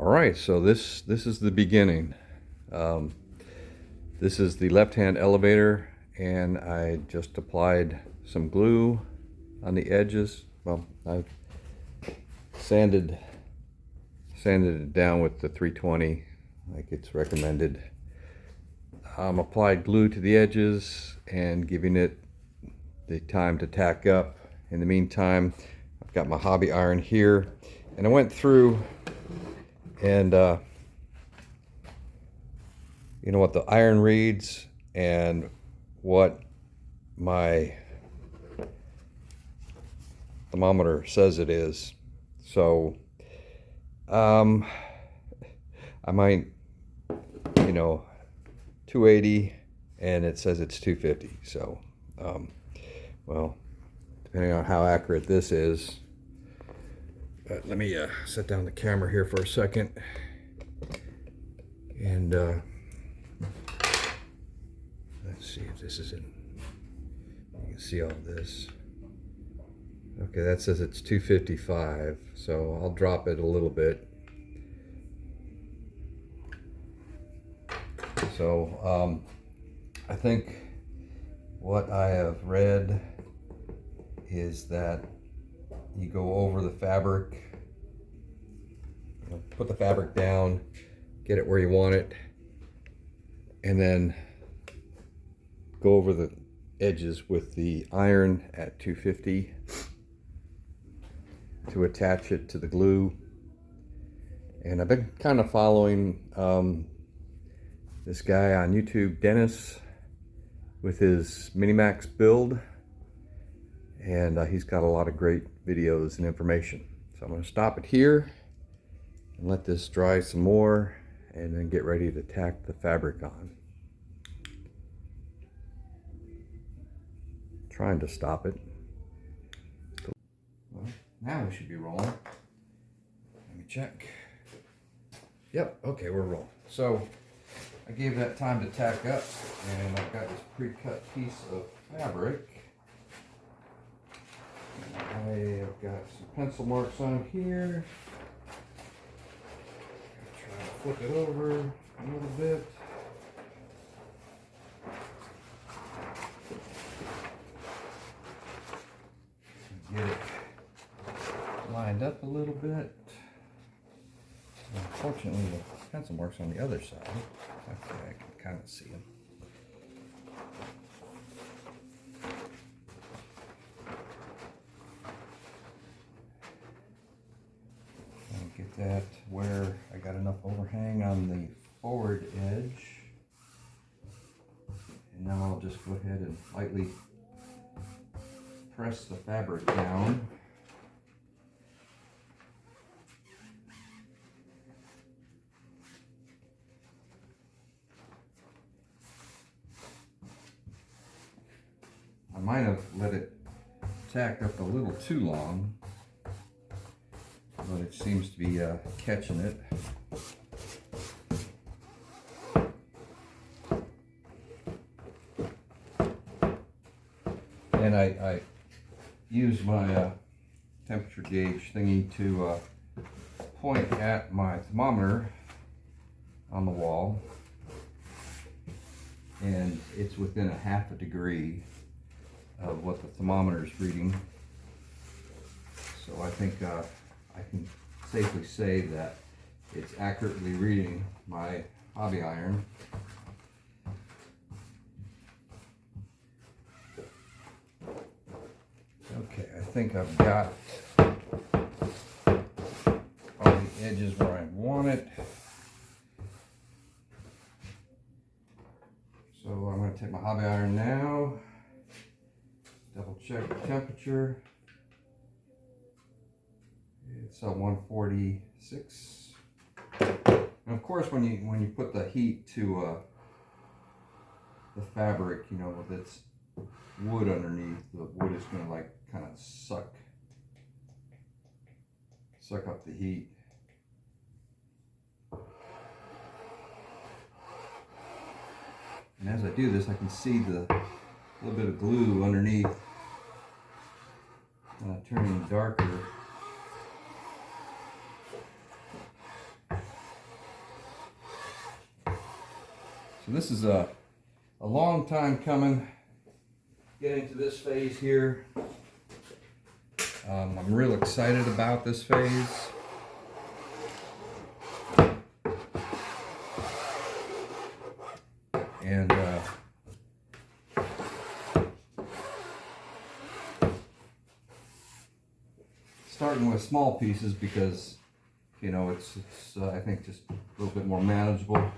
All right, so this is the beginning. This is the left-hand elevator, and I just applied some glue on the edges. Well, I've sanded it down with the 320 like it's recommended. Applied glue to the edges and giving it the time to tack up. In the meantime, I've got my hobby iron here, and I went through and you know what the iron reads and what my thermometer says it is. So I might, 280 and it says it's 250. So well, depending on how accurate this is. But let me set down the camera here for a second, and let's see if this is in. You can see all this. Okay, that says it's 255, so I'll drop it a little bit. So I think what I have read is that you go over the fabric, put the fabric down, get it where you want it, and then go over the edges with the iron at 250 to attach it to the glue. And I've been kind of following this guy on YouTube, Dennis, with his Minimax build, and he's got a lot of great videos and information. So I'm going to stop it here and let this dry some more, and then get ready to tack the fabric on. Trying to stop it. Well, now we should be rolling. Let me check. Yep, okay, we're rolling. So I gave that time to tack up, and I've got this pre-cut piece of fabric. I've got some pencil marks on here. Try to flip it over a little bit. Get it lined up a little bit. Unfortunately, the pencil marks on the other side. Okay, I can kind of see them. Get that where I got enough overhang on the forward edge, and now I'll just go ahead and lightly press the fabric down. I might have let it tack up a little too long, but it seems to be catching it. And I use my temperature gauge thingy to point at my thermometer on the wall, and it's within a half a degree of what the thermometer is reading. So I think I can safely say that it's accurately reading my hobby iron. Okay, I think I've got all the edges where I want it. So I'm going to take my hobby iron now, double check the temperature. It's 146. And of course, when you put the heat to the fabric, that's wood underneath, the wood is going to kind of suck up the heat. And as I do this, I can see the little bit of glue underneath turning darker. So this is a long time coming, getting to this phase here. I'm real excited about this phase. And starting with small pieces because, you know, it's I think just a little bit more manageable.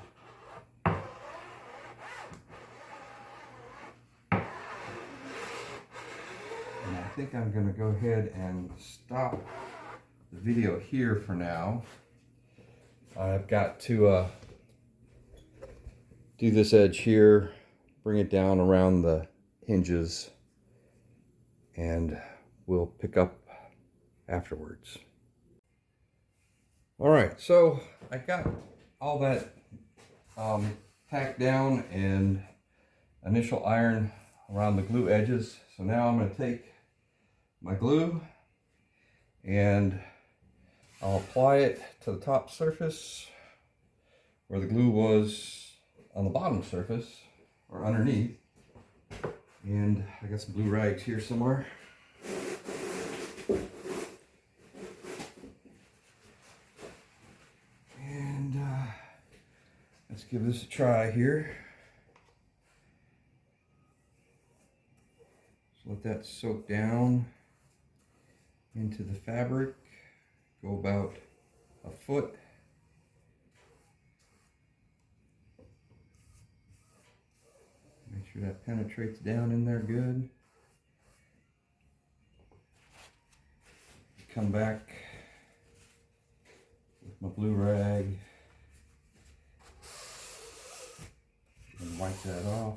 And I think I'm going to go ahead and stop the video here for now. I've got to do this edge here, bring it down around the hinges, and we'll pick up afterwards. All right, so I got all that tacked down and initial iron around the glue edges. So now I'm going to take my glue and I'll apply it to the top surface where the glue was on the bottom surface or underneath. And I got some blue rags here somewhere. And let's give this a try here. So let that soak down into the fabric. Go about a foot. Make sure that penetrates down in there good. Come back with my blue rag and wipe that off.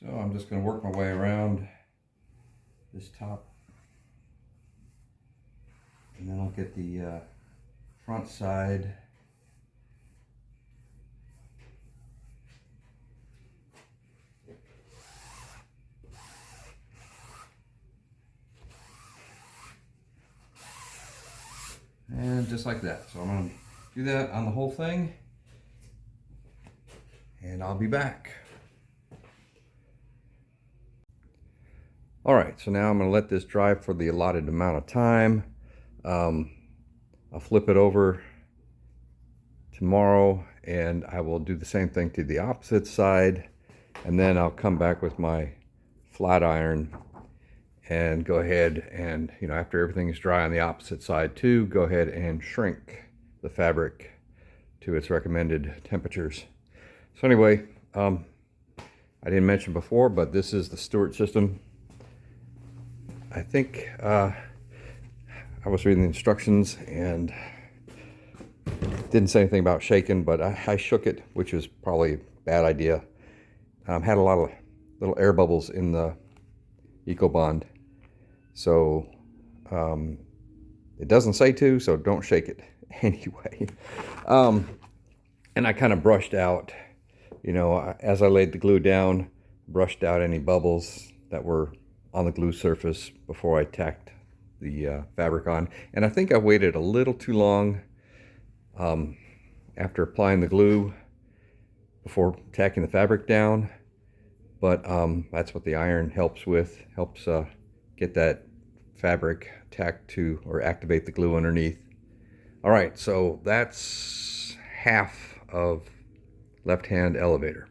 So I'm just going to work my way around this top, and then I'll get the front side. And just like that. So I'm going to do that on the whole thing, and I'll be back. All right, so now I'm going to let this dry for the allotted amount of time. I'll flip it over tomorrow, and I will do the same thing to the opposite side, and then I'll come back with my flat iron and go ahead and, you know, after everything is dry on the opposite side too, go ahead and shrink the fabric to its recommended temperatures. So anyway, I didn't mention before, but this is the Stewart system. I think I was reading the instructions and didn't say anything about shaking, but I shook it, which was probably a bad idea. Had a lot of little air bubbles in the EcoBond, so it doesn't say to, so don't shake it anyway. And I kind of brushed out, you know, as I laid the glue down, brushed out any bubbles that were on the glue surface before I tacked the fabric on. And I think I waited a little too long after applying the glue before tacking the fabric down, but that's what the iron helps with, helps get that fabric tacked to or activate the glue underneath. All right, so that's half of left-hand elevator.